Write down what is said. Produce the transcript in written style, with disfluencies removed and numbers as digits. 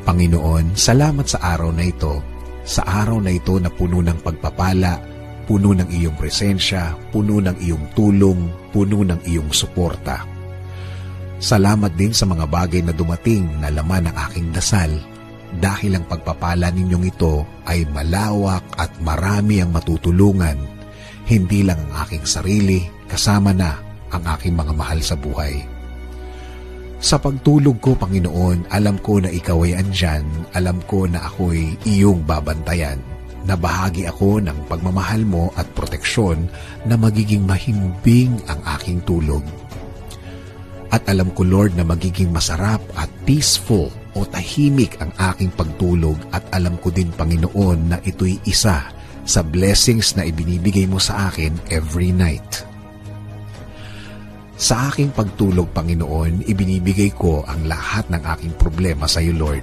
Panginoon, salamat sa araw na ito. Sa araw na ito na puno ng pagpapala, puno ng iyong presensya, puno ng iyong tulong, puno ng iyong suporta. Salamat din sa mga bagay na dumating na laman ng aking dasal, dahil ang pagpapala ninyong ito ay malawak at marami ang matutulungan, hindi lang ang aking sarili, kasama na ang aking mga mahal sa buhay. Sa pagtulog ko, Panginoon, alam ko na ikaw ay andyan, alam ko na ako'y iyong babantayan, na bahagi ako ng pagmamahal mo at proteksyon na magiging mahimbing ang aking tulog. At alam ko, Lord, na magiging masarap at peaceful o tahimik ang aking pagtulog, at alam ko din, Panginoon, na ito'y isa sa blessings na ibinibigay mo sa akin every night. Sa aking pagtulog, Panginoon, ibinibigay ko ang lahat ng aking problema sa iyo, Lord.